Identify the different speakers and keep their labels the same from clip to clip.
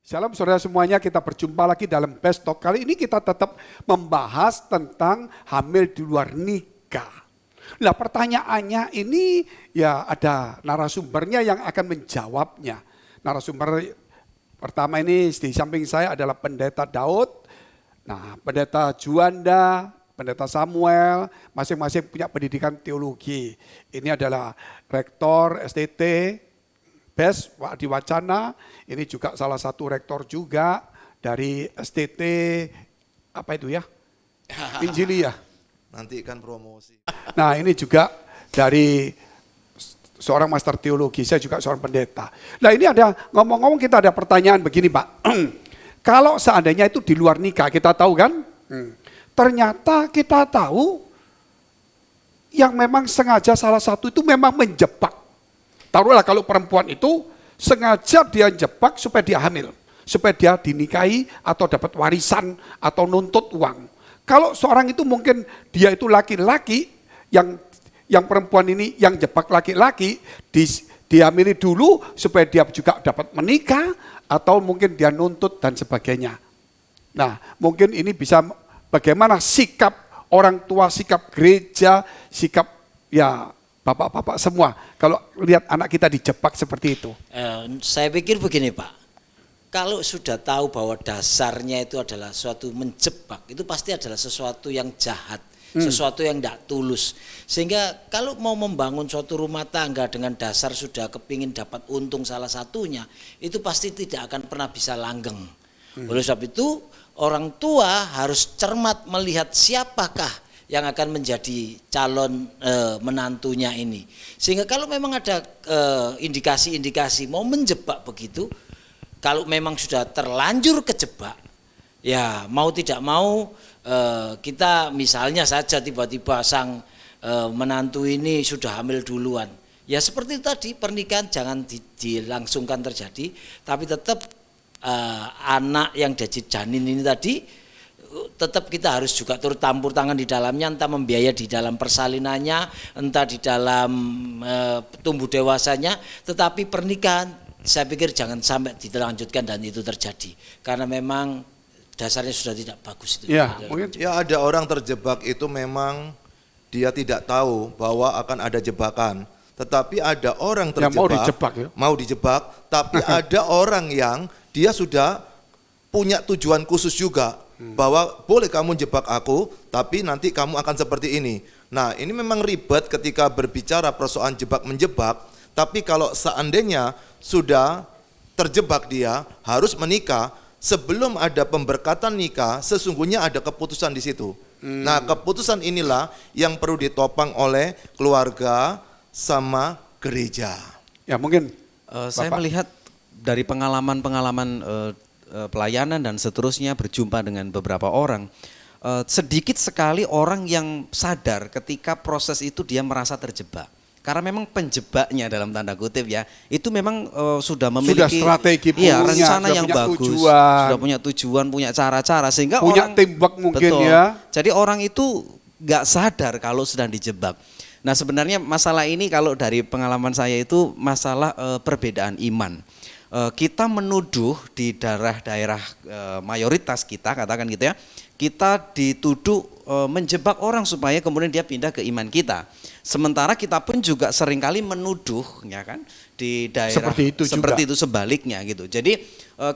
Speaker 1: Shalom saudara semuanya, kita berjumpa lagi dalam Best Talk. Kali ini kita tetap membahas tentang hamil di luar nikah. Nah pertanyaannya ini ya ada narasumbernya yang akan menjawabnya. Narasumber pertama ini di samping saya adalah Pendeta Daud, nah Pendeta Juanda, Pendeta Samuel, masing-masing punya pendidikan teologi. Ini adalah Rektor STT, Best di Wacana, ini juga salah satu rektor juga dari STT, apa itu ya? Injili ya?
Speaker 2: Nanti kan promosi.
Speaker 1: Nah ini juga dari seorang master teologi, saya juga seorang pendeta. Nah ini ada, ngomong-ngomong kita ada pertanyaan begini Pak. Kalau seandainya itu di luar nikah, kita tahu kan? Ternyata kita tahu yang memang sengaja salah satu itu memang menjebak. Taruhlah kalau perempuan itu sengaja dia jebak supaya dia hamil, supaya dia dinikahi atau dapat warisan atau nuntut uang. Kalau seorang itu mungkin dia itu laki-laki yang perempuan ini yang jebak laki-laki dihamili dulu supaya dia juga dapat menikah atau mungkin dia nuntut dan sebagainya. Nah, mungkin ini bisa bagaimana sikap orang tua, sikap gereja, sikap ya bapak-bapak semua, kalau lihat anak kita dijebak seperti itu.
Speaker 3: Saya pikir begini Pak, kalau sudah tahu bahwa dasarnya itu adalah suatu menjebak, itu pasti adalah sesuatu yang jahat, sesuatu yang tidak tulus. Sehingga kalau mau membangun suatu rumah tangga dengan dasar sudah kepingin dapat untung salah satunya, itu pasti tidak akan pernah bisa langgeng. Oleh sebab itu, orang tua harus cermat melihat siapakah yang akan menjadi calon menantunya ini. Sehingga kalau memang ada indikasi-indikasi mau menjebak begitu, kalau memang sudah terlanjur kejebak, ya mau tidak mau kita misalnya saja tiba-tiba sang menantu ini sudah hamil duluan. Ya seperti itu tadi, pernikahan jangan dilangsungkan terjadi, tapi tetap anak yang jadi janin ini tadi, tetap kita harus juga turut campur tangan di dalamnya, entah membiayai di dalam persalinannya, entah di dalam tumbuh dewasanya, tetapi pernikahan saya pikir jangan sampai dilanjutkan dan itu terjadi, karena memang dasarnya sudah tidak bagus itu.
Speaker 1: Ya, mungkin.
Speaker 2: Ya ada orang terjebak itu memang dia tidak tahu bahwa akan ada jebakan, tetapi ada orang terjebak, mau dijebak, tapi ada orang yang dia sudah punya tujuan khusus juga. Bahwa boleh kamu jebak aku, tapi nanti kamu akan seperti ini. Nah ini memang ribet ketika berbicara persoalan jebak-menjebak, tapi kalau seandainya sudah terjebak dia harus menikah, sebelum ada pemberkatan nikah, sesungguhnya ada keputusan di situ. Nah keputusan inilah yang perlu ditopang oleh keluarga sama gereja.
Speaker 1: Ya mungkin
Speaker 4: saya melihat dari pengalaman-pengalaman pelayanan dan seterusnya, berjumpa dengan beberapa orang, sedikit sekali orang yang sadar ketika proses itu dia merasa terjebak. Karena memang penjebaknya dalam tanda kutip ya, itu memang sudah memiliki
Speaker 1: strategi
Speaker 4: rencana yang bagus, sudah punya tujuan, punya cara-cara, sehingga
Speaker 1: punya
Speaker 4: orang
Speaker 1: tembak mungkin
Speaker 4: betul,
Speaker 1: ya.
Speaker 4: Jadi orang itu nggak sadar kalau sedang dijebak. Nah sebenarnya masalah ini kalau dari pengalaman saya itu masalah perbedaan iman. Kita menuduh di daerah mayoritas kita, katakan gitu ya, kita dituduh menjebak orang supaya kemudian dia pindah ke iman kita. Sementara kita pun juga seringkali menuduh, ya kan, di daerah seperti itu sebaliknya gitu. Jadi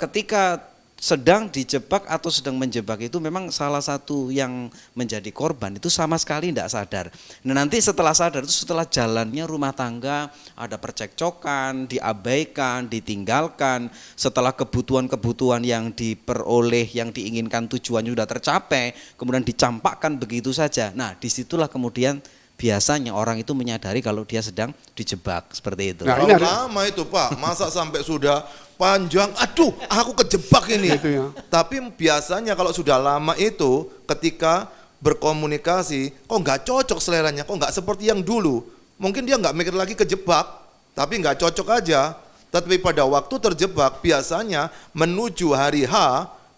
Speaker 4: ketika sedang dijebak atau sedang menjebak itu memang salah satu yang menjadi korban itu sama sekali tidak sadar. Nah nanti setelah sadar itu setelah jalannya rumah tangga ada percekcokan, diabaikan, ditinggalkan, setelah kebutuhan-kebutuhan yang diperoleh, yang diinginkan tujuannya sudah tercapai, kemudian dicampakkan begitu saja. Nah disitulah kemudian biasanya orang itu menyadari kalau dia sedang dijebak seperti itu.
Speaker 2: Nah, lama itu Pak, masa sampai sudah panjang, aduh aku kejebak ini.
Speaker 1: Ya.
Speaker 2: Tapi biasanya kalau sudah lama itu ketika berkomunikasi, kok nggak cocok seleranya, kok nggak seperti yang dulu. Mungkin dia nggak mikir lagi kejebak, tapi nggak cocok aja. Tapi pada waktu terjebak biasanya menuju hari H,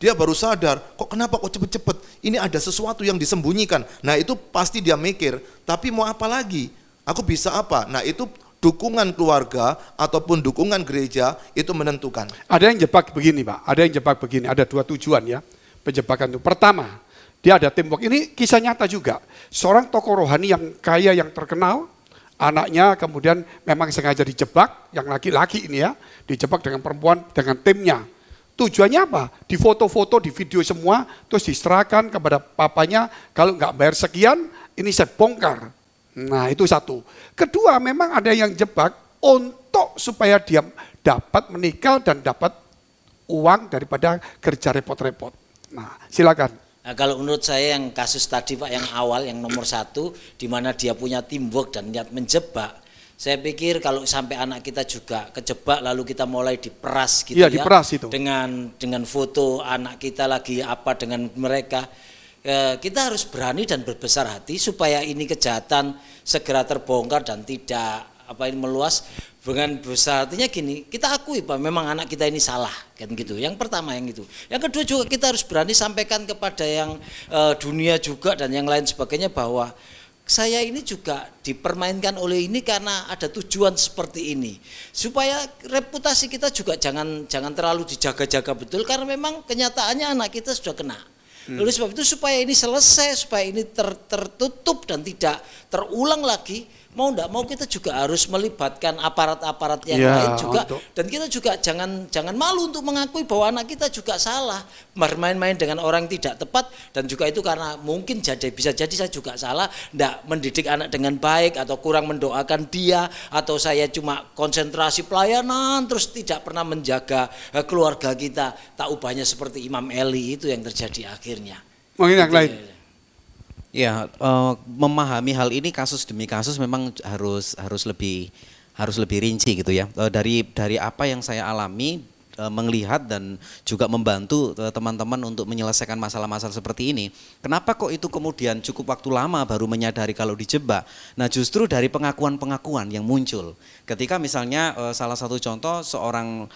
Speaker 2: dia baru sadar, kenapa kok cepet-cepet, ini ada sesuatu yang disembunyikan. Nah itu pasti dia mikir, tapi mau apa lagi, aku bisa apa? Nah itu dukungan keluarga ataupun dukungan gereja itu menentukan.
Speaker 1: Ada yang jebak begini Pak, ada yang jebak begini, ada dua tujuan ya penjebakan itu. Pertama, dia ada teamwork, ini kisah nyata juga. Seorang tokoh rohani yang kaya, yang terkenal, anaknya kemudian memang sengaja dijebak, yang laki-laki ini ya, dijebak dengan perempuan, dengan timnya. Tujuannya apa? Di foto-foto, di video semua, terus diserahkan kepada papanya, kalau nggak bayar sekian, ini saya bongkar. Nah itu satu. Kedua, memang ada yang jebak untuk supaya dia dapat menikah dan dapat uang daripada kerja repot-repot. Nah silakan.
Speaker 3: Nah, kalau menurut saya yang kasus tadi Pak, yang awal, yang nomor 1, di mana dia punya teamwork dan niat menjebak, saya pikir kalau sampai anak kita juga kejebak lalu kita mulai diperas gitu ya,
Speaker 1: diperas itu.
Speaker 3: Dengan foto anak kita lagi apa dengan mereka, kita harus berani dan berbesar hati supaya ini kejahatan segera terbongkar dan tidak meluas. Dengan besar artinya gini, kita akui Pak, memang anak kita ini salah kan gitu. Yang pertama yang itu. Yang kedua juga kita harus berani sampaikan kepada yang dunia juga dan yang lain sebagainya bahwa saya ini juga dipermainkan oleh ini karena ada tujuan seperti ini. Supaya reputasi kita juga jangan terlalu dijaga-jaga betul karena memang kenyataannya anak kita sudah kena. Oleh sebab itu supaya ini selesai, supaya ini tertutup dan tidak terulang lagi, mau enggak mau kita juga harus melibatkan aparat-aparat yang lain juga, dan kita juga jangan malu untuk mengakui bahwa anak kita juga salah, bermain-main dengan orang tidak tepat, dan juga itu karena mungkin bisa jadi saya juga salah, enggak mendidik anak dengan baik atau kurang mendoakan dia, atau saya cuma konsentrasi pelayanan terus tidak pernah menjaga keluarga kita, tak ubahnya seperti Imam Eli itu yang terjadi akhirnya.
Speaker 1: Mungkin yang lain.
Speaker 4: Ya, memahami hal ini kasus demi kasus memang harus lebih rinci gitu ya. Dari apa yang saya alami, melihat dan juga membantu teman-teman untuk menyelesaikan masalah-masalah seperti ini. Kenapa kok itu kemudian cukup waktu lama baru menyadari kalau dijebak? Nah, justru dari pengakuan-pengakuan yang muncul. Ketika misalnya salah satu contoh seorang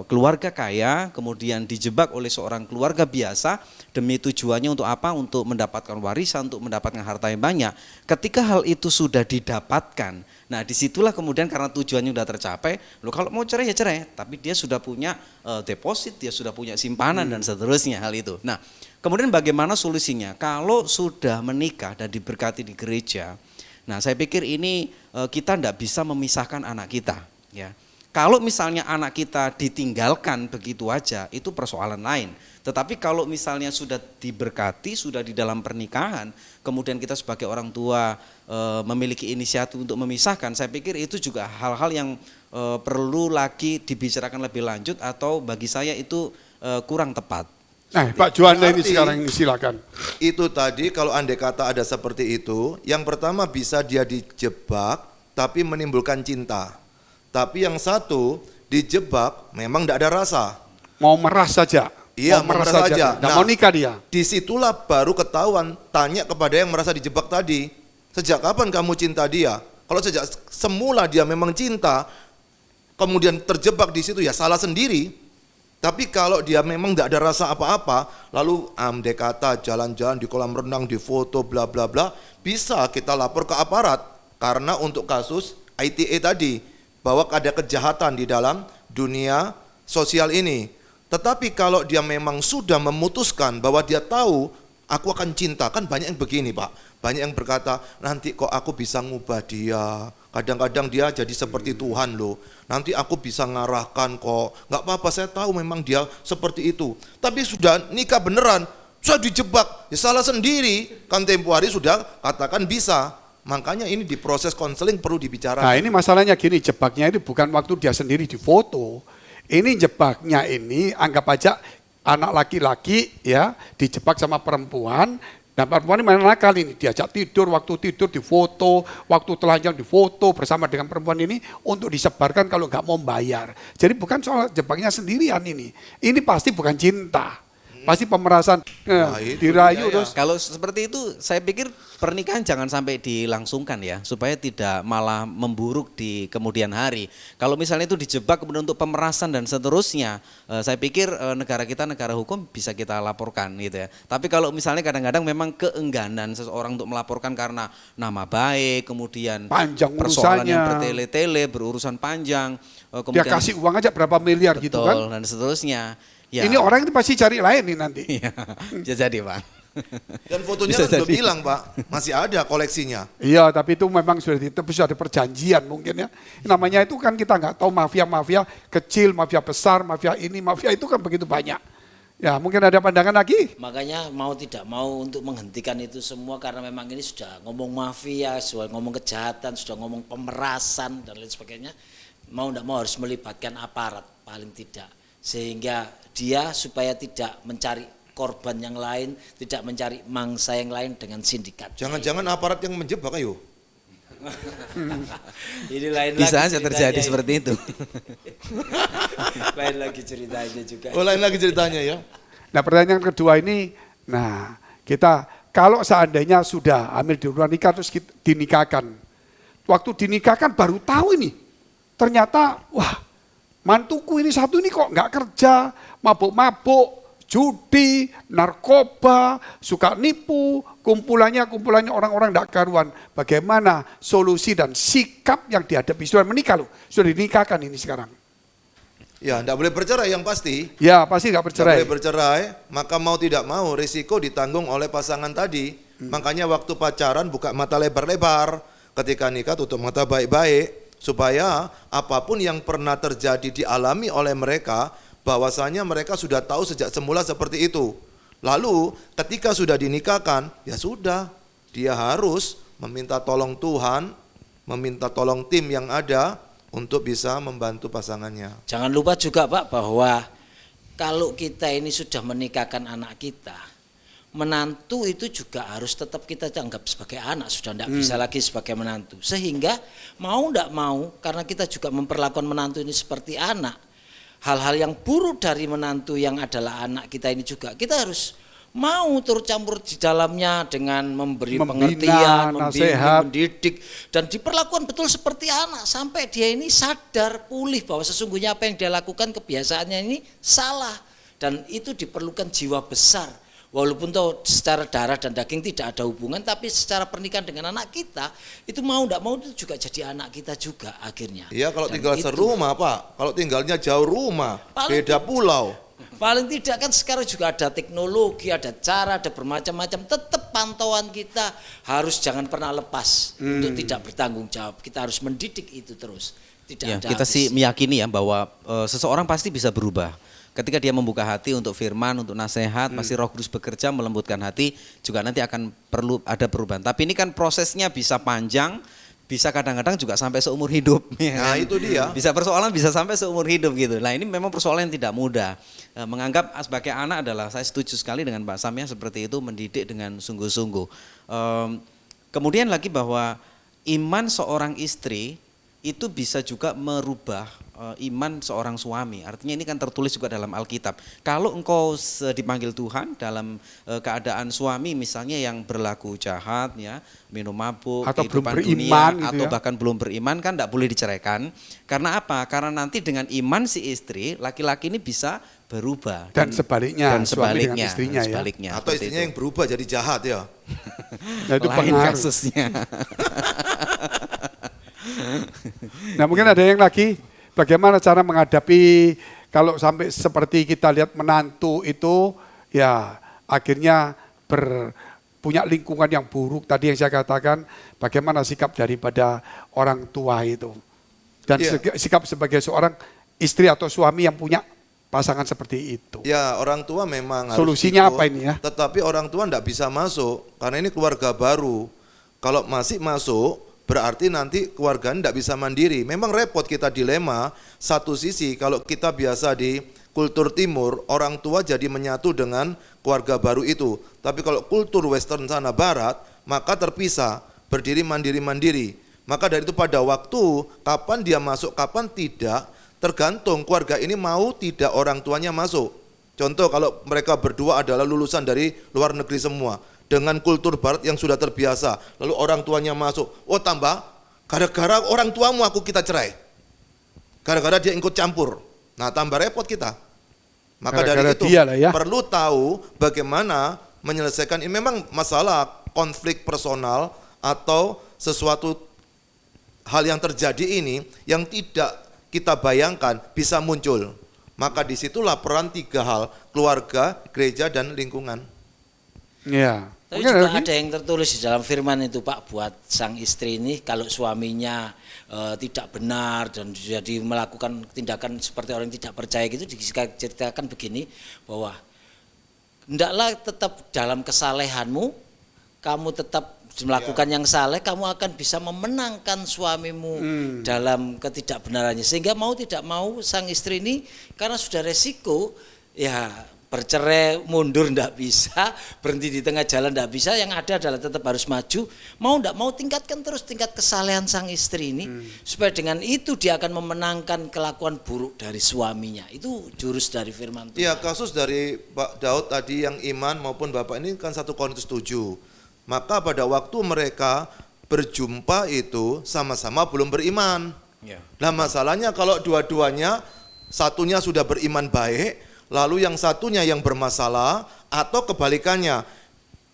Speaker 4: keluarga kaya kemudian dijebak oleh seorang keluarga biasa demi tujuannya untuk apa? Untuk mendapatkan warisan, untuk mendapatkan harta yang banyak. Ketika hal itu sudah didapatkan, nah disitulah kemudian karena tujuannya sudah tercapai, loh kalau mau cerai ya cerai, tapi dia sudah punya deposit, dia sudah punya simpanan dan seterusnya hal itu. Nah kemudian bagaimana solusinya? Kalau sudah menikah dan diberkati di gereja, nah saya pikir ini kita tidak bisa memisahkan anak kita ya. Kalau misalnya anak kita ditinggalkan begitu aja, itu persoalan lain. Tetapi kalau misalnya sudah diberkati, sudah di dalam pernikahan, kemudian kita sebagai orang tua memiliki inisiatif untuk memisahkan, saya pikir itu juga hal-hal yang perlu lagi dibicarakan lebih lanjut atau bagi saya itu kurang tepat.
Speaker 1: Nah, Pak Juanda ini sekarang silakan.
Speaker 2: Itu tadi kalau andai kata ada seperti itu, yang pertama bisa dia dijebak tapi menimbulkan cinta. Tapi yang satu dijebak memang tidak ada rasa.
Speaker 1: Mau meras saja.
Speaker 2: Iya, meras saja.
Speaker 1: Nah, mau nikah dia.
Speaker 2: Disitulah baru ketahuan, tanya kepada yang merasa dijebak tadi. Sejak kapan kamu cinta dia? Kalau sejak semula dia memang cinta, kemudian terjebak di situ ya salah sendiri. Tapi kalau dia memang tidak ada rasa apa-apa, lalu andai kata jalan-jalan di kolam renang, di foto, bla bla bla, bisa kita lapor ke aparat. Karena untuk kasus ITE tadi, bahwa ada kejahatan di dalam dunia sosial ini. Tetapi kalau dia memang sudah memutuskan bahwa dia tahu aku akan cinta, kan banyak yang begini Pak, banyak yang berkata nanti kok aku bisa ngubah dia, kadang-kadang dia jadi seperti Tuhan loh, nanti aku bisa ngarahkan kok, nggak apa-apa saya tahu memang dia seperti itu. Tapi sudah nikah beneran, sudah dijebak, ya salah sendiri, kan tempo hari sudah katakan bisa. Makanya ini di proses konseling perlu dibicarakan.
Speaker 1: Nah ini masalahnya gini, jebaknya itu bukan waktu dia sendiri difoto. Ini jebaknya ini anggap aja anak laki-laki ya dijebak sama perempuan. Dan perempuan ini main nakal ini, diajak tidur, waktu tidur difoto, waktu telanjang difoto bersama dengan perempuan ini untuk disebarkan kalau nggak mau bayar. Jadi bukan soal jebaknya sendirian ini pasti bukan cinta. Pasti pemerasan,
Speaker 2: itu
Speaker 1: dirayu
Speaker 2: dia ya.
Speaker 1: terus.
Speaker 4: Kalau seperti itu, saya pikir pernikahan jangan sampai dilangsungkan ya, supaya tidak malah memburuk di kemudian hari. Kalau misalnya itu dijebak kemudian untuk pemerasan dan seterusnya, saya pikir negara kita negara hukum bisa kita laporkan gitu ya. Tapi kalau misalnya kadang-kadang memang keengganan seseorang untuk melaporkan karena nama baik, kemudian
Speaker 1: Panjang
Speaker 4: persoalan yang
Speaker 1: urusannya.
Speaker 4: bertele-tele, berurusan panjang,
Speaker 1: Dia
Speaker 4: kemudian
Speaker 1: kasih uang aja berapa miliar
Speaker 4: betul,
Speaker 1: gitu kan.
Speaker 4: dan seterusnya. Ya.
Speaker 1: Ini orang itu pasti cari lain nih nanti.
Speaker 4: Iya, bisa jadi Pak.
Speaker 2: Dan fotonya
Speaker 4: Bisa
Speaker 2: kan belum
Speaker 4: jadi.
Speaker 2: hilang Pak, masih ada koleksinya.
Speaker 1: Iya, tapi itu memang sudah ada perjanjian mungkin ya. Namanya itu kan kita nggak tahu mafia-mafia kecil, mafia besar, mafia ini, mafia itu kan begitu banyak. Ya, mungkin ada pandangan lagi?
Speaker 3: Makanya mau tidak mau untuk menghentikan itu semua karena memang ini sudah ngomong mafia, sudah ngomong kejahatan, sudah ngomong pemerasan dan lain sebagainya. Mau tidak mau harus melibatkan aparat paling tidak. Sehingga dia supaya tidak mencari korban yang lain, tidak mencari mangsa yang lain dengan sindikat.
Speaker 2: Jangan-jangan aparat yang menjebak ayo.
Speaker 3: Ini lain
Speaker 4: Bisa
Speaker 3: lagi
Speaker 4: aja terjadi
Speaker 3: ceritanya.
Speaker 4: seperti itu.
Speaker 3: Lain lagi ceritanya juga.
Speaker 2: Oh, lain lagi ceritanya ya.
Speaker 1: Nah, pertanyaan kedua ini, nah kita kalau seandainya sudah hamil di luar nikah terus dinikahkan. Waktu dinikahkan baru tahu ini, ternyata wah mantuku ini satu ini kok nggak kerja, mabuk-mabuk, judi, narkoba, suka nipu, kumpulannya orang-orang tidak karuan. Bagaimana solusi dan sikap yang dihadapi sudah menikah loh, sudah dinikahkan ini sekarang.
Speaker 2: Ya, tidak boleh bercerai yang pasti.
Speaker 1: Ya pasti nggak
Speaker 2: Tidak
Speaker 1: bercerai.
Speaker 2: boleh bercerai, maka mau tidak mau risiko ditanggung oleh pasangan tadi. Makanya waktu pacaran buka mata lebar-lebar, ketika nikah tutup mata baik-baik, supaya apapun yang pernah terjadi dialami oleh mereka, bahwasanya mereka sudah tahu sejak semula seperti itu. Lalu ketika sudah dinikahkan, ya sudah, dia harus meminta tolong Tuhan, meminta tolong tim yang ada untuk bisa membantu pasangannya.
Speaker 3: Jangan lupa juga Pak bahwa kalau kita ini sudah menikahkan anak kita, menantu itu juga harus tetap kita anggap sebagai anak, sudah tidak bisa lagi sebagai menantu. Sehingga mau tidak mau, karena kita juga memperlakukan menantu ini seperti anak, hal-hal yang buruk dari menantu yang adalah anak kita ini juga kita harus mau turut campur di dalamnya dengan memberi
Speaker 1: Membina,
Speaker 3: pengertian,
Speaker 1: nasihat.
Speaker 3: mendidik dan diperlakukan betul seperti anak sampai dia ini sadar pulih bahwa sesungguhnya apa yang dia lakukan kebiasaannya ini salah dan itu diperlukan jiwa besar. Walaupun tahu secara darah dan daging tidak ada hubungan, tapi secara pernikahan dengan anak kita itu mau tidak mau itu juga jadi anak kita juga akhirnya.
Speaker 2: Iya, kalau
Speaker 3: Dan
Speaker 2: tinggal
Speaker 3: itu
Speaker 2: serumah Pak, kalau tinggalnya jauh rumah,
Speaker 3: Paling
Speaker 2: beda pulau.
Speaker 3: paling tidak kan sekarang juga ada teknologi, ada cara, ada bermacam-macam. Tetap pantauan kita harus jangan pernah lepas untuk tidak bertanggung jawab. Kita harus mendidik itu terus. Tidak
Speaker 4: Ya,
Speaker 3: ada
Speaker 4: kita
Speaker 3: habis.
Speaker 4: sih meyakini ya bahwa seseorang pasti bisa berubah. Ketika dia membuka hati untuk firman, untuk nasihat, pasti Roh Kudus bekerja melembutkan hati, juga nanti akan perlu ada perubahan. Tapi ini kan prosesnya bisa panjang, bisa kadang-kadang juga sampai seumur hidup. Ya
Speaker 2: Nah,
Speaker 4: kan?
Speaker 2: itu dia.
Speaker 4: Bisa persoalan bisa sampai seumur hidup gitu. Nah ini memang persoalan yang tidak mudah. Menganggap sebagai anak adalah, saya setuju sekali dengan Pak Sam ya, seperti itu, mendidik dengan sungguh-sungguh. Kemudian lagi bahwa iman seorang istri itu bisa juga merubah iman seorang suami. Artinya ini kan tertulis juga dalam Alkitab. Kalau engkau dipanggil Tuhan dalam keadaan suami misalnya yang berlaku jahat ya, minum mabuk,
Speaker 1: Atau belum
Speaker 4: kehidupan
Speaker 1: beriman
Speaker 4: dunia,
Speaker 1: gitu
Speaker 4: atau
Speaker 1: ya.
Speaker 4: bahkan belum beriman kan tidak boleh diceraikan. Karena apa? Karena nanti dengan iman si istri, laki-laki ini bisa berubah.
Speaker 1: Dan sebaliknya,
Speaker 4: dan
Speaker 1: suami dengan
Speaker 4: sebaliknya,
Speaker 1: istrinya ya.
Speaker 4: sebaliknya,
Speaker 2: Atau
Speaker 4: seperti
Speaker 2: istrinya
Speaker 4: itu.
Speaker 2: yang berubah jadi jahat ya.
Speaker 1: Nah, itu
Speaker 4: Lain
Speaker 1: pengaruh.
Speaker 4: kasusnya.
Speaker 1: Nah mungkin ada yang lagi, bagaimana cara menghadapi kalau sampai seperti kita lihat menantu itu ya akhirnya punya lingkungan yang buruk tadi yang saya katakan, bagaimana sikap daripada orang tua itu dan
Speaker 2: Iya.
Speaker 1: sikap sebagai seorang istri atau suami yang punya pasangan seperti itu.
Speaker 2: Ya, orang tua memang harus
Speaker 1: Solusinya
Speaker 2: ikut,
Speaker 1: apa ini ya?
Speaker 2: Tetapi orang tua tidak bisa masuk karena ini keluarga baru. Kalau masih masuk berarti nanti keluarga tidak bisa mandiri. Memang repot, kita dilema. Satu sisi kalau kita biasa di kultur timur, orang tua jadi menyatu dengan keluarga baru itu. Tapi kalau kultur western sana barat, maka terpisah, berdiri mandiri-mandiri. Maka dari itu pada waktu kapan dia masuk, kapan tidak, tergantung keluarga ini mau tidak orang tuanya masuk. Contoh kalau mereka berdua adalah lulusan dari luar negeri semua, dengan kultur barat yang sudah terbiasa, lalu orang tuanya masuk, oh tambah, gara-gara orang tuamu kita cerai. Gara-gara dia ikut campur. Nah tambah repot kita. Maka dari itu perlu tahu bagaimana menyelesaikan ini. Memang masalah konflik personal atau sesuatu hal yang terjadi ini yang tidak kita bayangkan bisa muncul. Maka disitulah peran 3 hal, keluarga, gereja, dan lingkungan.
Speaker 1: Ya.
Speaker 3: Tapi juga ada yang tertulis di dalam firman itu Pak, buat sang istri ini kalau suaminya tidak benar dan jadi melakukan tindakan seperti orang yang tidak percaya gitu, diceritakan begini bahwa hendaklah tetap dalam kesalehanmu, kamu tetap melakukan yang saleh, kamu akan bisa memenangkan suamimu dalam ketidakbenarannya. Sehingga mau tidak mau sang istri ini karena sudah resiko, ya bercerai mundur ndak bisa, berhenti di tengah jalan ndak bisa, yang ada adalah tetap harus maju. Mau ndak mau tingkatkan terus tingkat kesalehan sang istri ini, supaya dengan itu dia akan memenangkan kelakuan buruk dari suaminya. Itu jurus dari firman Tuhan.
Speaker 2: Iya, kasus dari Pak Daud tadi yang iman maupun Bapak ini kan 1 Korintus 7. Maka pada waktu mereka berjumpa itu sama-sama belum beriman. Nah masalahnya kalau dua-duanya, satunya sudah beriman baik, lalu yang satunya yang bermasalah, atau kebalikannya,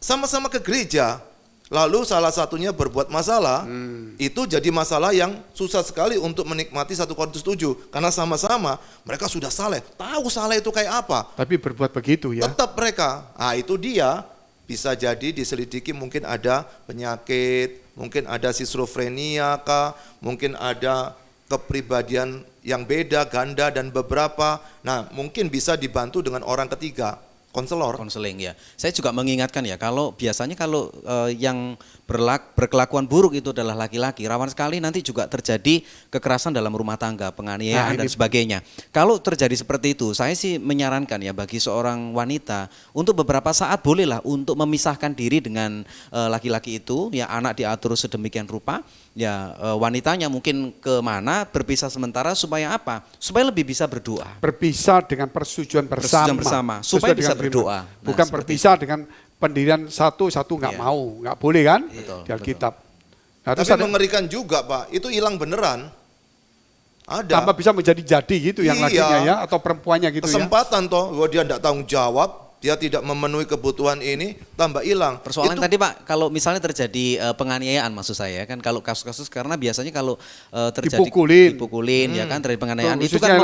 Speaker 2: sama-sama ke gereja, lalu salah satunya berbuat masalah, itu jadi masalah yang susah sekali untuk menikmati 1 Korintus 7. Karena sama-sama mereka sudah saleh, tahu saleh itu kayak apa.
Speaker 1: Tapi berbuat begitu ya.
Speaker 2: Tetap mereka, itu dia. Bisa jadi diselidiki mungkin ada penyakit, mungkin ada skizofrenia kah, mungkin ada kepribadian yang beda, ganda dan beberapa. Nah, mungkin bisa dibantu dengan orang ketiga, konseling
Speaker 4: ya. Saya juga mengingatkan ya, kalau biasanya kalau yang berkelakuan buruk itu adalah laki-laki, rawan sekali nanti juga terjadi kekerasan dalam rumah tangga, penganiayaan dan sebagainya. Kalau terjadi seperti itu, saya sih menyarankan ya bagi seorang wanita untuk beberapa saat bolehlah untuk memisahkan diri dengan laki-laki itu, ya anak diatur sedemikian rupa, ya wanitanya mungkin kemana berpisah sementara supaya apa? Supaya lebih bisa berdoa.
Speaker 1: Berpisah dengan persetujuan bersama
Speaker 4: supaya bisa berdoa.
Speaker 1: Bukan berpisah dengan pendirian satu nggak mau, nggak boleh kan? Di Alkitab. Nah,
Speaker 2: tapi mengerikan juga Pak, itu hilang beneran. Ada.
Speaker 1: Tambah bisa menjadi gitu yang lakinya ya, atau perempuannya gitu
Speaker 2: kesempatan toh, bahwa dia tidak tanggung jawab, dia tidak memenuhi kebutuhan ini, tambah hilang.
Speaker 4: Persoalan itu, tadi Pak, kalau misalnya terjadi penganiayaan maksud saya kan, kalau kasus-kasus karena biasanya kalau terjadi dipukulin ya kan, terjadi penganiayaan itu kan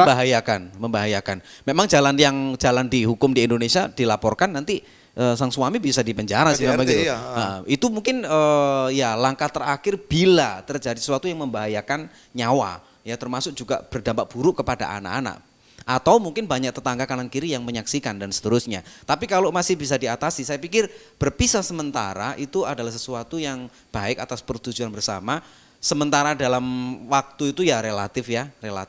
Speaker 4: membahayakan. Memang jalan dihukum di Indonesia dilaporkan nanti sang suami bisa dipenjara sih begitu.
Speaker 2: Ya.
Speaker 4: Nah, itu mungkin ya langkah terakhir bila terjadi sesuatu yang membahayakan nyawa, ya termasuk juga berdampak buruk kepada anak-anak. Atau mungkin banyak tetangga kanan kiri yang menyaksikan dan seterusnya. Tapi kalau masih bisa diatasi, saya pikir berpisah sementara itu adalah sesuatu yang baik atas persetujuan bersama. Sementara dalam waktu itu ya relatif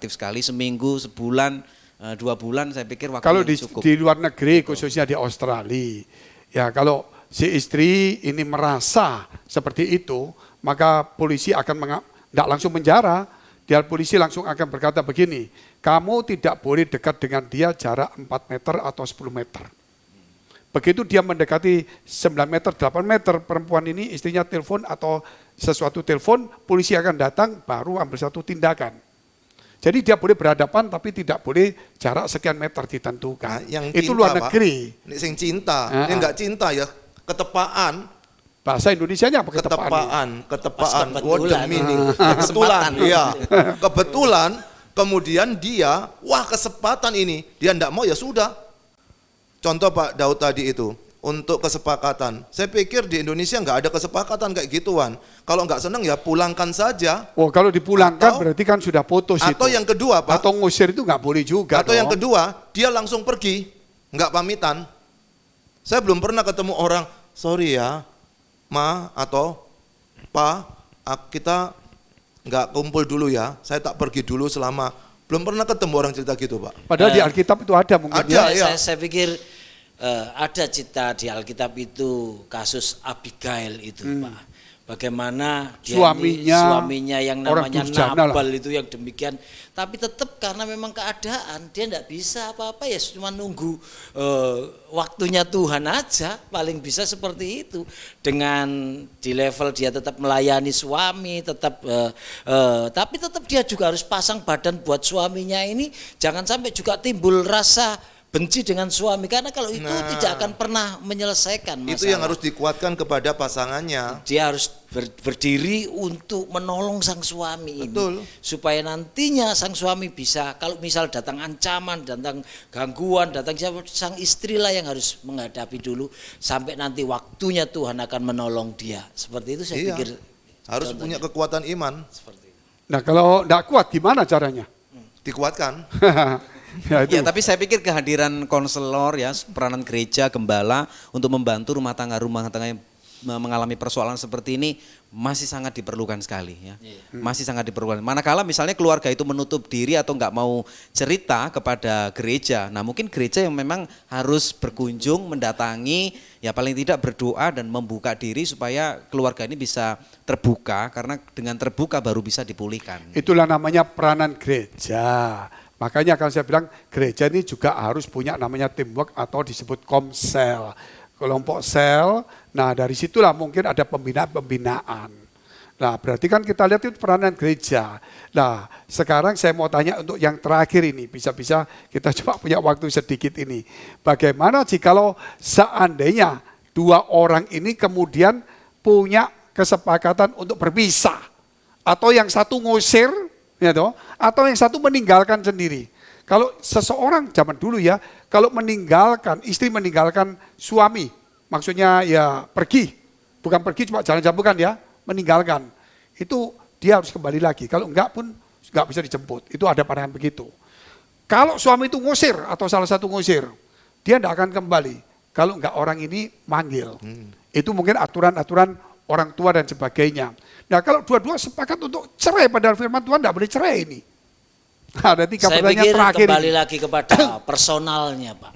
Speaker 4: sekali, seminggu, sebulan, 2 bulan saya pikir waktu
Speaker 1: kalau
Speaker 4: yang cukup.
Speaker 1: Kalau di luar negeri khususnya di Australia, ya kalau si istri ini merasa seperti itu, maka polisi akan tidak langsung penjara, dia polisi langsung akan berkata begini, kamu tidak boleh dekat dengan dia jarak 4 meter atau 10 meter. Begitu dia mendekati 9 meter, 8 meter, perempuan ini istrinya telepon atau sesuatu telepon, polisi akan datang baru ambil satu tindakan. Jadi dia boleh berhadapan tapi tidak boleh jarak sekian meter ditentukan.
Speaker 2: Nah, yang
Speaker 1: itu
Speaker 2: cinta,
Speaker 1: luar negeri.
Speaker 2: Pak, ini sing cinta, yang enggak cinta ya ketepaan.
Speaker 1: Bahasa Indonesianya apa ketepaan?
Speaker 2: Ketepaan. Word meaning. Kebetulan, iya. Kebetulan kemudian dia, kesempatan ini, dia enggak mau ya sudah. Contoh Pak Daud tadi itu. Untuk kesepakatan, saya pikir di Indonesia nggak ada kesepakatan kayak gituan. Kalau nggak senang ya pulangkan saja.
Speaker 1: Oh kalau dipulangkan berarti kan sudah putus itu.
Speaker 2: Atau yang kedua Pak.
Speaker 1: Atau ngusir itu nggak boleh juga.
Speaker 2: Atau yang kedua dia langsung pergi, nggak pamitan. Saya belum pernah ketemu orang, sorry ya, Ma atau Pa, kita nggak kumpul dulu ya. Saya tak pergi dulu selama. Belum pernah ketemu orang cerita gitu Pak.
Speaker 1: Padahal di Alkitab itu ada mungkin.
Speaker 2: Ada ya.
Speaker 3: Saya pikir ada cerita di Alkitab itu kasus Abigail itu Pak. bagaimana dia
Speaker 1: suaminya
Speaker 3: yang
Speaker 1: orang
Speaker 3: namanya
Speaker 1: durjana
Speaker 3: Nabal itu yang demikian, tapi tetap karena memang keadaan dia tidak bisa apa-apa, ya cuma nunggu waktunya Tuhan aja, paling bisa seperti itu. Dengan di level dia tetap melayani suami, tetap tapi tetap dia juga harus pasang badan buat suaminya ini, jangan sampai juga timbul rasa benci dengan suami, karena kalau itu tidak akan pernah menyelesaikan masalah.
Speaker 2: Itu yang harus dikuatkan kepada pasangannya.
Speaker 3: Dia harus berdiri untuk menolong sang suami ini.
Speaker 2: Betul.
Speaker 3: Supaya nantinya sang suami bisa, kalau misal datang ancaman, datang gangguan, datang siapa, sang istri lah yang harus menghadapi dulu sampai nanti waktunya Tuhan akan menolong dia. Seperti itu saya pikir.
Speaker 2: Harus punya kekuatan iman.
Speaker 3: Seperti itu.
Speaker 1: Nah kalau tidak kuat gimana caranya?
Speaker 2: Dikuatkan.
Speaker 4: Ya, tapi saya pikir kehadiran konselor ya, peranan gereja, gembala untuk membantu rumah tangga yang mengalami persoalan seperti ini masih sangat diperlukan sekali ya. Masih sangat diperlukan. Manakala misalnya keluarga itu menutup diri atau enggak mau cerita kepada gereja. Nah, mungkin gereja yang memang harus berkunjung, mendatangi, ya paling tidak berdoa dan membuka diri supaya keluarga ini bisa terbuka, karena dengan terbuka baru bisa dipulihkan.
Speaker 1: Itulah namanya peranan gereja. Makanya kalau saya bilang gereja ini juga harus punya namanya teamwork atau disebut komsel, kelompok sel. Nah dari situlah mungkin ada pembinaan. Nah berarti kan kita lihat itu peranan gereja. Nah sekarang saya mau tanya untuk yang terakhir ini, bisa-bisa kita cuma punya waktu sedikit ini. Bagaimana jikalau seandainya dua orang ini kemudian punya kesepakatan untuk berpisah, atau yang satu ngusir, ya toh, atau yang satu meninggalkan sendiri. Kalau seseorang zaman dulu ya, kalau meninggalkan, istri meninggalkan suami, maksudnya ya pergi, bukan pergi cuma jalan-jalan, bukan ya, meninggalkan. Itu dia harus kembali lagi, kalau enggak pun enggak bisa dijemput, itu ada pandangan begitu. Kalau suami itu ngusir atau salah satu ngusir, dia enggak akan kembali, kalau enggak orang ini manggil. Itu mungkin aturan-aturan orang tua dan sebagainya. Nah kalau dua-dua sepakat untuk cerai, padahal firman Tuhan tidak boleh cerai ini. Ada tiga pertanyaan terakhir. Saya pikir
Speaker 3: kembali lagi kepada personalnya Pak.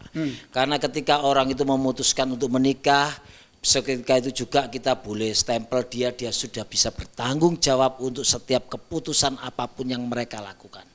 Speaker 3: Karena ketika orang itu memutuskan untuk menikah, seketika itu juga kita boleh stempel dia sudah bisa bertanggung jawab untuk setiap keputusan apapun yang mereka lakukan.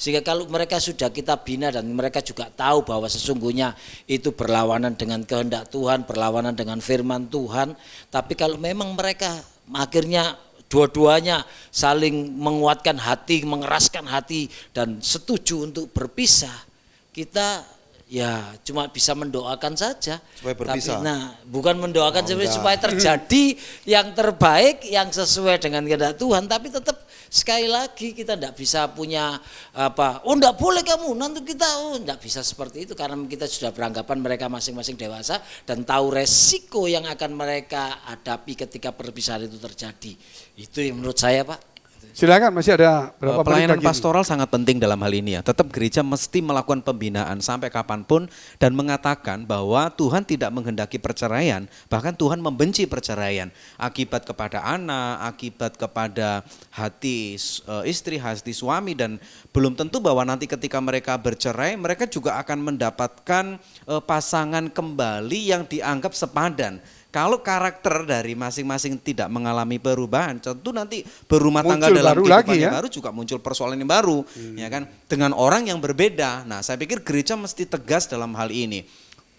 Speaker 3: Sehingga kalau mereka sudah kita bina dan mereka juga tahu bahwa sesungguhnya itu berlawanan dengan kehendak Tuhan, berlawanan dengan firman Tuhan. Tapi kalau memang mereka akhirnya dua-duanya saling menguatkan hati, mengeraskan hati dan setuju untuk berpisah, kita ya cuma bisa mendoakan saja.
Speaker 2: Supaya berpisah.
Speaker 3: Tapi, bukan mendoakan supaya terjadi yang terbaik, yang sesuai dengan kehendak Tuhan. Tapi tetap sekali lagi kita tidak bisa punya tidak boleh kamu, nanti kita tidak bisa seperti itu, karena kita sudah beranggapan mereka masing-masing dewasa dan tahu resiko yang akan mereka hadapi ketika perpisahan itu terjadi. Itu yang menurut saya Pak.
Speaker 1: Silakan, masih ada berapa
Speaker 4: pelayanan pastoral sangat penting dalam hal ini ya. Tetap gereja mesti melakukan pembinaan sampai kapanpun dan mengatakan bahwa Tuhan tidak menghendaki perceraian, bahkan Tuhan membenci perceraian akibat kepada anak, akibat kepada hati istri, hati suami, dan belum tentu bahwa nanti ketika mereka bercerai mereka juga akan mendapatkan pasangan kembali yang dianggap sepadan. Kalau karakter dari masing-masing tidak mengalami perubahan, tentu nanti berumah tangga dalam kehidupan yang baru juga muncul persoalan yang baru, ya kan, dengan orang yang berbeda. Nah, saya pikir gereja mesti tegas dalam hal ini.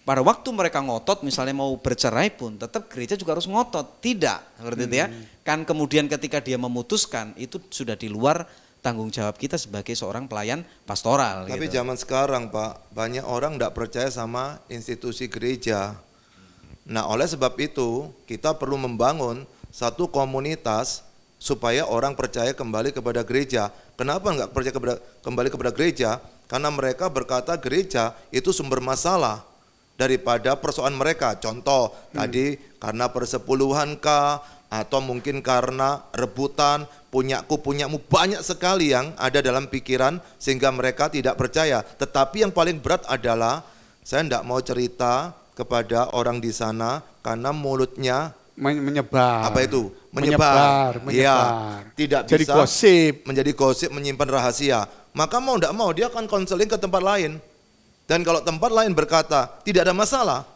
Speaker 4: Pada waktu mereka ngotot, misalnya mau bercerai pun, tetap gereja juga harus ngotot. Tidak, seperti itu ya. Kan kemudian ketika dia memutuskan, itu sudah di luar tanggung jawab kita sebagai seorang pelayan pastoral.
Speaker 2: Tapi
Speaker 4: gitu.
Speaker 2: zaman sekarang Pak, banyak orang tidak percaya sama institusi gereja. Nah oleh sebab itu kita perlu membangun satu komunitas supaya orang percaya kembali kepada gereja. Kenapa enggak percaya kembali kepada gereja? Karena mereka berkata gereja itu sumber masalah daripada persoalan mereka. Contoh tadi karena persepuluhan kah, atau mungkin karena rebutan, punyamu, banyak sekali yang ada dalam pikiran sehingga mereka tidak percaya. Tetapi yang paling berat adalah saya tidak mau cerita kepada orang di sana karena mulutnya
Speaker 1: menyebar.
Speaker 2: Apa itu? Menyebar. Ya, tidak
Speaker 1: jadi
Speaker 2: bisa
Speaker 1: gosip.
Speaker 2: menjadi gosip, menyimpan rahasia. Maka mau tidak mau dia akan konseling ke tempat lain. Dan kalau tempat lain berkata tidak ada masalah,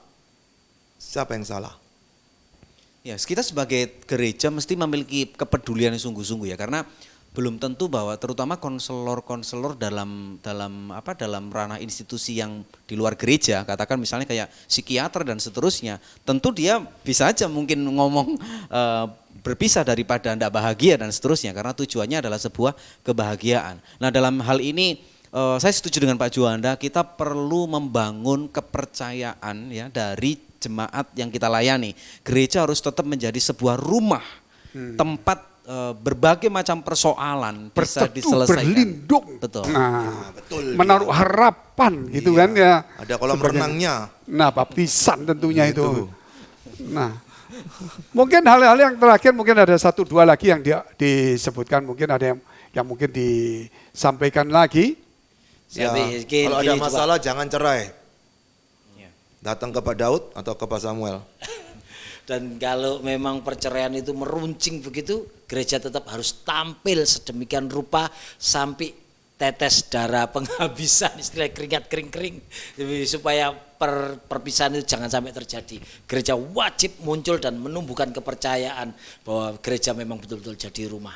Speaker 2: siapa yang salah?
Speaker 4: Ya, kita sebagai gereja mesti memiliki kepedulian yang sungguh-sungguh ya, karena belum tentu bahwa terutama konselor-konselor dalam ranah institusi yang di luar gereja, katakan misalnya kayak psikiater dan seterusnya, tentu dia bisa aja mungkin ngomong berpisah daripada tidak bahagia dan seterusnya, karena tujuannya adalah sebuah kebahagiaan. Nah, dalam hal ini saya setuju dengan Pak Juanda, kita perlu membangun kepercayaan ya dari jemaat yang kita layani. Gereja harus tetap menjadi sebuah rumah, tempat berbagai macam persoalan bisa diselesaikan.
Speaker 1: Berlindung.
Speaker 4: Betul.
Speaker 1: Nah,
Speaker 2: betul.
Speaker 1: menaruh harapan gitu kan ya.
Speaker 2: Ada kolam renangnya.
Speaker 1: Nah, baptisan tentunya itu. Nah, mungkin hal-hal yang terakhir mungkin ada 1-2 lagi yang disebutkan, mungkin ada yang mungkin disampaikan lagi.
Speaker 2: Ya, kalau ada masalah jangan cerai. Datang ke Pak Daud atau ke Pak Samuel.
Speaker 3: Dan kalau memang perceraian itu meruncing begitu, gereja tetap harus tampil sedemikian rupa sampai tetes darah penghabisan, istilah keringat kering-kering, supaya perpisahan itu jangan sampai terjadi. Gereja wajib muncul dan menumbuhkan kepercayaan bahwa gereja memang betul-betul jadi rumah.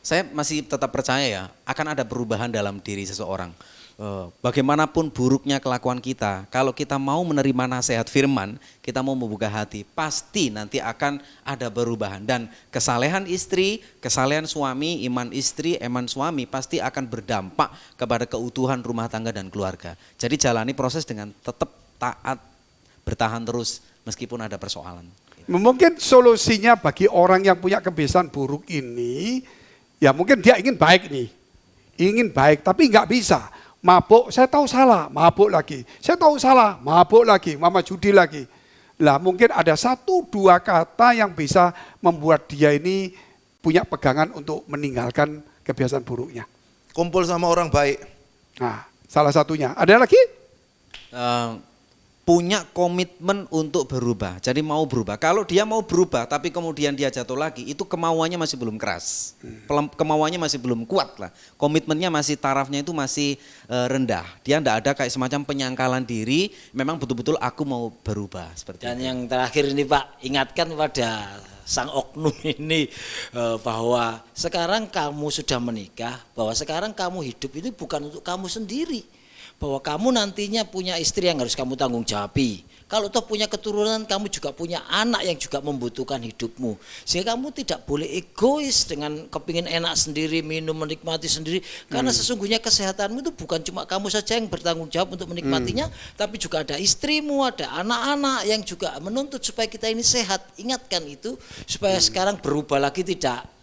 Speaker 4: Saya masih tetap percaya ya, akan ada perubahan dalam diri seseorang. Bagaimanapun buruknya kelakuan kita, kalau kita mau menerima nasihat firman, kita mau membuka hati, pasti nanti akan ada perubahan. Dan kesalehan istri, kesalehan suami, iman istri, iman suami pasti akan berdampak kepada keutuhan rumah tangga dan keluarga. Jadi jalani proses dengan tetap taat, bertahan terus meskipun ada persoalan.
Speaker 1: Mungkin solusinya bagi orang yang punya kebiasaan buruk ini, ya mungkin dia ingin baik nih, ingin baik tapi nggak bisa. Mabuk, saya tahu salah, mabuk lagi. Saya tahu salah, mabuk lagi, mama judi lagi. Lah mungkin ada 1-2 kata yang bisa membuat dia ini punya pegangan untuk meninggalkan kebiasaan buruknya.
Speaker 2: Kumpul sama orang baik.
Speaker 1: Nah, salah satunya. Ada lagi?
Speaker 4: Punya komitmen untuk berubah, jadi mau berubah. Kalau dia mau berubah tapi kemudian dia jatuh lagi, itu kemauannya masih belum keras, kemauannya masih belum kuat lah, komitmennya masih, tarafnya itu masih rendah. Dia tidak ada kayak semacam penyangkalan diri, memang betul-betul aku mau berubah seperti
Speaker 3: Dan
Speaker 4: itu.
Speaker 3: yang terakhir ini Pak, ingatkan pada sang oknum ini bahwa sekarang kamu sudah menikah, bahwa sekarang kamu hidup itu bukan untuk kamu sendiri. Bahwa kamu nantinya punya istri yang harus kamu tanggung jawabi. Kalau toh punya keturunan, kamu juga punya anak yang juga membutuhkan hidupmu. Sehingga kamu tidak boleh egois dengan kepingin enak sendiri, minum, menikmati sendiri. Karena sesungguhnya kesehatanmu itu bukan cuma kamu saja yang bertanggung jawab untuk menikmatinya, tapi juga ada istrimu, ada anak-anak yang juga menuntut supaya kita ini sehat. Ingatkan itu supaya sekarang berubah lagi, tidak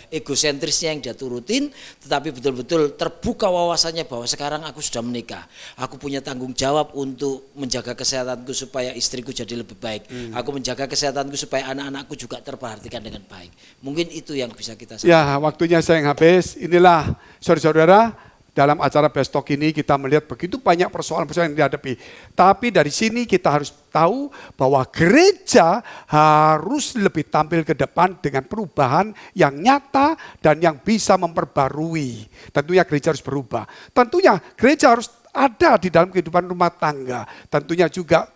Speaker 3: egosentrisnya yang dia turutin, tetapi betul-betul terbuka wawasannya bahwa sekarang aku sudah menikah, aku punya tanggung jawab untuk menjaga kesehatanku supaya istriku jadi lebih baik, aku menjaga kesehatanku supaya anak-anakku juga terperhatikan dengan baik. Mungkin itu yang bisa kita sampaikan.
Speaker 1: Ya, waktunya saya yang habis. Inilah saudara-saudara, dalam acara Bestok ini kita melihat begitu banyak persoalan-persoalan yang dihadapi. Tapi dari sini kita harus tahu bahwa gereja harus lebih tampil ke depan dengan perubahan yang nyata dan yang bisa memperbarui. Tentunya gereja harus berubah. Tentunya gereja harus ada di dalam kehidupan rumah tangga. Tentunya juga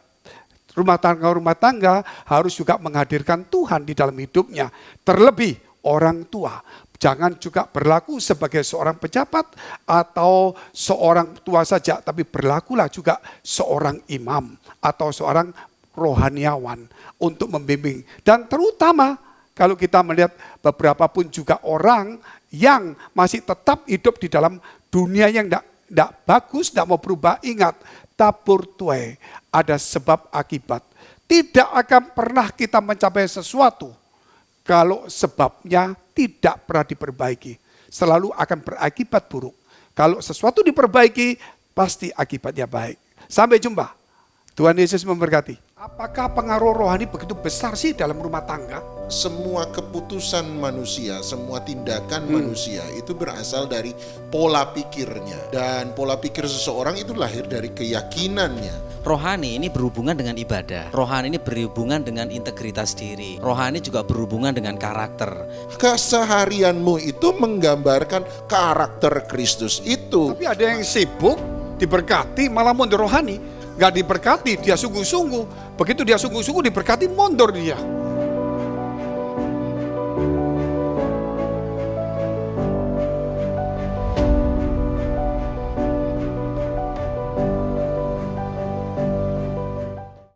Speaker 1: rumah tangga harus juga menghadirkan Tuhan di dalam hidupnya. Terlebih orang tua. Jangan juga berlaku sebagai seorang pejabat atau seorang tua saja, tapi berlakulah juga seorang imam atau seorang rohaniawan untuk membimbing. Dan terutama kalau kita melihat beberapa pun juga orang yang masih tetap hidup di dalam dunia yang tidak bagus, tidak mau berubah, ingat, tabur tuai, ada sebab akibat. Tidak akan pernah kita mencapai sesuatu kalau sebabnya tidak pernah diperbaiki. Selalu akan berakibat buruk. Kalau sesuatu diperbaiki, pasti akibatnya baik. Sampai jumpa. Tuhan Yesus memberkati. Apakah pengaruh rohani begitu besar sih dalam rumah tangga?
Speaker 5: Semua keputusan manusia, semua tindakan manusia itu berasal dari pola pikirnya. Dan pola pikir seseorang itu lahir dari keyakinannya.
Speaker 4: Rohani ini berhubungan dengan ibadah. Rohani ini berhubungan dengan integritas diri. Rohani juga berhubungan dengan karakter.
Speaker 5: Keseharianmu itu menggambarkan karakter Kristus itu.
Speaker 1: Tapi ada yang sibuk, diberkati, malah mundur rohani. Gak diberkati, dia sungguh-sungguh. Begitu dia sungguh-sungguh diberkati, mundur dia.